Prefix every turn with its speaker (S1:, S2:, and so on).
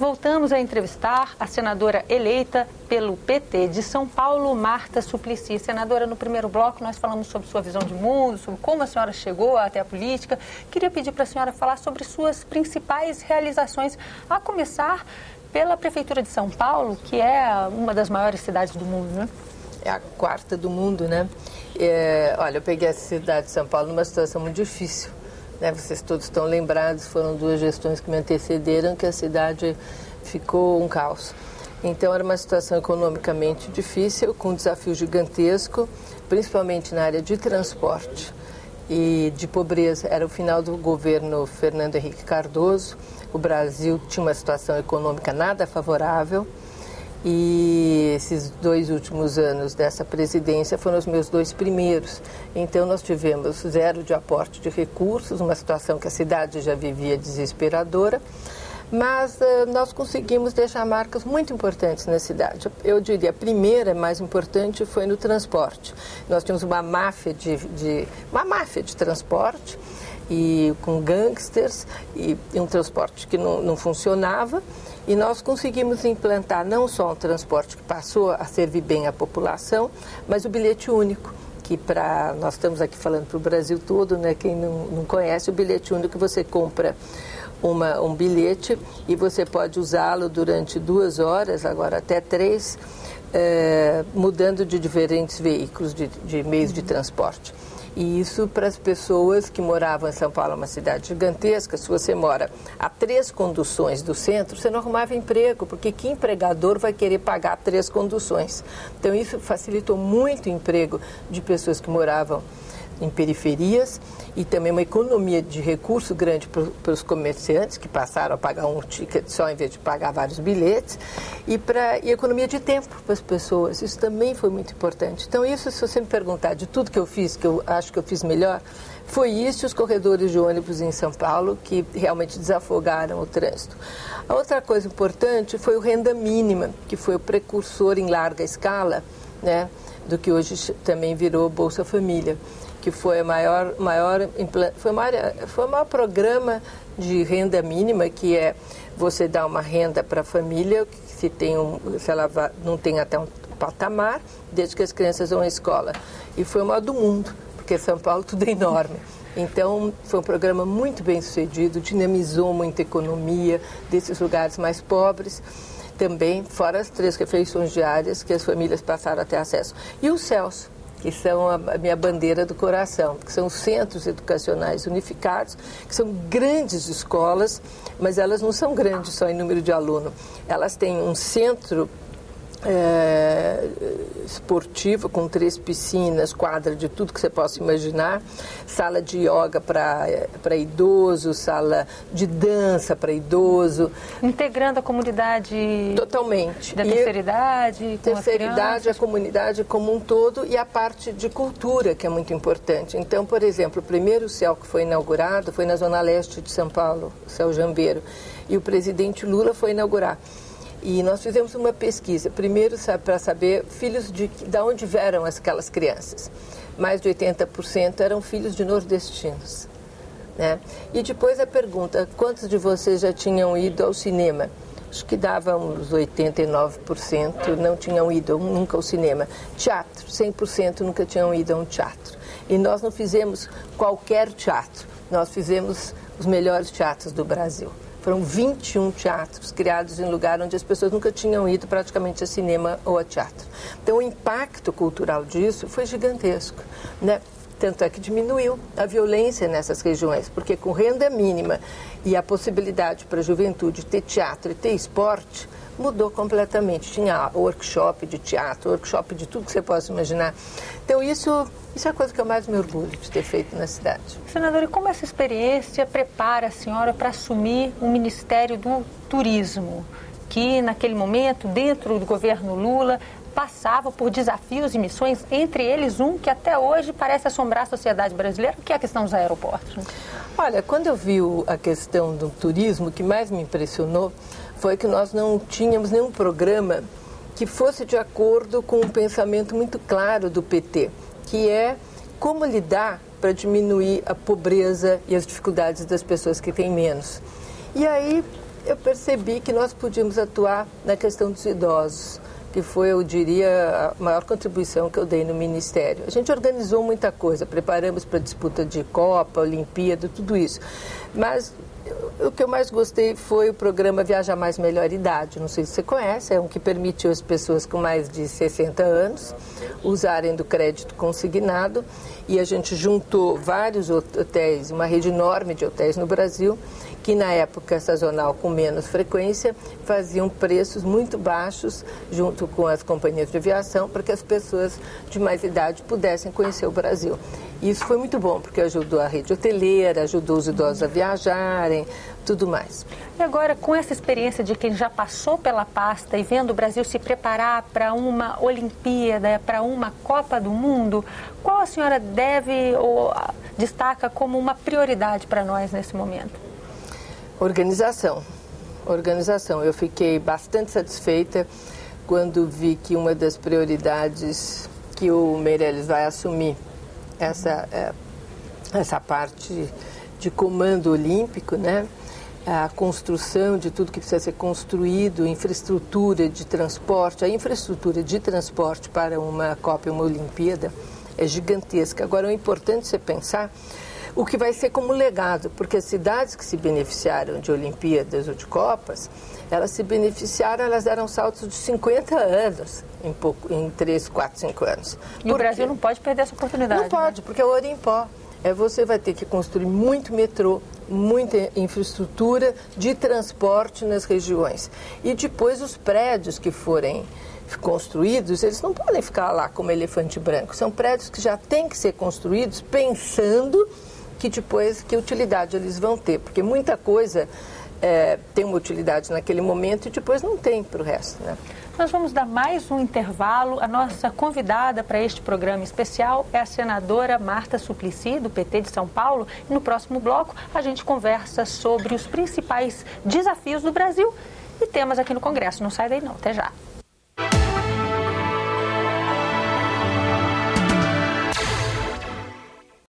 S1: voltamos a entrevistar a senadora eleita pelo PT de São Paulo, Marta Suplicy. Senadora, no primeiro bloco nós falamos sobre sua visão de mundo, sobre como a senhora chegou até a política. Queria pedir para a senhora falar sobre suas principais realizações, a começar pela Prefeitura de São Paulo, que é uma das maiores cidades do mundo, né?
S2: É a quarta do mundo, né? Olha, eu peguei essa cidade de São Paulo numa situação muito difícil, né? Vocês todos estão lembrados, foram 2 gestões que me antecederam, que a cidade ficou um caos. Então, era uma situação economicamente difícil, com um desafio gigantesco, principalmente na área de transporte e de pobreza. Era o final do governo Fernando Henrique Cardoso, o Brasil tinha uma situação econômica nada favorável, e esses 2 últimos anos dessa presidência foram os meus 2 primeiros. Então, nós tivemos 0 de aporte de recursos, uma situação que a cidade já vivia desesperadora, mas nós conseguimos deixar marcas muito importantes na cidade. Eu diria, a primeira, mais importante, foi no transporte. Nós tínhamos uma máfia de transporte, e com gangsters, e um transporte que não funcionava, e nós conseguimos implantar não só um transporte que passou a servir bem a população, mas o bilhete único, que nós estamos aqui falando para o Brasil todo, né? Quem não conhece o bilhete único, você compra um bilhete e você pode usá-lo durante 2 horas, agora até 3, mudando de diferentes veículos, de meios de transporte. E isso para as pessoas que moravam em São Paulo, uma cidade gigantesca. Se você mora a 3 conduções do centro, você não arrumava emprego, porque que empregador vai querer pagar 3 conduções? Então, isso facilitou muito o emprego de pessoas que moravam em periferias, e também uma economia de recurso grande para os comerciantes, que passaram a pagar um ticket só em vez de pagar vários bilhetes, e economia de tempo para as pessoas. Isso também foi muito importante. Então, isso, se você me perguntar de tudo que eu fiz, que eu acho que eu fiz melhor, foi isso e os corredores de ônibus em São Paulo, que realmente desafogaram o trânsito. A outra coisa importante foi o renda mínima, que foi o precursor em larga escala, né, do que hoje também virou Bolsa Família, que foi o maior programa de renda mínima, que é você dar uma renda para a família, se ela não tem até um patamar, desde que as crianças vão à escola. E foi o maior do mundo, porque São Paulo tudo é enorme. Então, foi um programa muito bem sucedido, dinamizou muita economia desses lugares mais pobres, também, fora as 3 refeições diárias que as famílias passaram a ter acesso. E os CELS, que são a minha bandeira do coração, que são centros educacionais unificados, que são grandes escolas, mas elas não são grandes só em número de aluno. Elas têm um centro esportivo com 3 piscinas, quadra de tudo que você possa imaginar, sala de yoga para idoso, sala de dança para idoso.
S1: Integrando a comunidade
S2: totalmente.
S1: Da terceira idade, com
S2: terceira idade, a comunidade como um todo, e a parte de cultura, que é muito importante. Então, por exemplo, o primeiro CEL que foi inaugurado foi na Zona Leste de São Paulo, o CEL Jambeiro, e o presidente Lula foi inaugurar. E nós fizemos uma pesquisa, primeiro para saber filhos de onde vieram aquelas crianças. Mais de 80% eram filhos de nordestinos, né? E depois a pergunta, quantos de vocês já tinham ido ao cinema? Acho que dava uns 89% não tinham ido nunca ao cinema. Teatro, 100% nunca tinham ido a um teatro. E nós não fizemos qualquer teatro, nós fizemos os melhores teatros do Brasil. Foram 21 teatros criados em lugar onde as pessoas nunca tinham ido praticamente a cinema ou a teatro. Então, o impacto cultural disso foi gigantesco, né? Tanto é que diminuiu a violência nessas regiões, porque com renda mínima e a possibilidade para a juventude ter teatro e ter esporte, mudou completamente. Tinha workshop de teatro, workshop de tudo que você possa imaginar. Então, isso é a coisa que eu mais me orgulho de ter feito na cidade.
S1: Senadora, e como essa experiência prepara a senhora para assumir o Ministério do Turismo, que naquele momento, dentro do governo Lula, passava por desafios e missões, entre eles um que até hoje parece assombrar a sociedade brasileira, que é a questão dos aeroportos?
S2: Olha, quando eu vi a questão do turismo, o que mais me impressionou foi que nós não tínhamos nenhum programa que fosse de acordo com um pensamento muito claro do PT, que é como lidar para diminuir a pobreza e as dificuldades das pessoas que têm menos. E aí eu percebi que nós podíamos atuar na questão dos idosos, que foi, eu diria, a maior contribuição que eu dei no Ministério. A gente organizou muita coisa, preparamos para a disputa de Copa, Olimpíada, tudo isso. Mas o que eu mais gostei foi o programa Viajar Mais Melhor Idade. Não sei se você conhece, é um que permitiu as pessoas com mais de 60 anos usarem do crédito consignado. E a gente juntou vários hotéis, uma rede enorme de hotéis no Brasil, que na época sazonal com menos frequência faziam preços muito baixos junto com as companhias de aviação para que as pessoas de mais idade pudessem conhecer o Brasil. E isso foi muito bom, porque ajudou a rede hoteleira, ajudou os idosos a viajarem, tudo mais.
S1: E agora, com essa experiência de quem já passou pela pasta e vendo o Brasil se preparar para uma Olimpíada, para uma Copa do Mundo, qual a senhora deve ou destaca como uma prioridade para nós nesse momento?
S2: Organização. Eu fiquei bastante satisfeita quando vi que uma das prioridades que o Meirelles vai assumir, essa parte de comando olímpico, né? A construção de tudo que precisa ser construído, infraestrutura de transporte. A infraestrutura de transporte para uma Copa e uma Olimpíada é gigantesca. Agora, é importante você pensar o que vai ser como legado, porque as cidades que se beneficiaram de Olimpíadas ou de Copas, elas se beneficiaram, elas deram saltos de 50 anos em 3, 4, 5 anos.
S1: E o Brasil não pode perder essa oportunidade.
S2: Não pode, porque é ouro em pó. Você vai ter que construir muito metrô, muita infraestrutura de transporte nas regiões. E depois os prédios que forem construídos, eles não podem ficar lá como elefante branco. São prédios que já têm que ser construídos pensando que depois, que utilidade eles vão ter. Porque muita coisa tem uma utilidade naquele momento e depois não tem para o resto, né?
S1: Nós vamos dar mais um intervalo. A nossa convidada para este programa especial é a senadora Marta Suplicy, do PT de São Paulo. E no próximo bloco a gente conversa sobre os principais desafios do Brasil e temas aqui no Congresso. Não sai daí não, até já.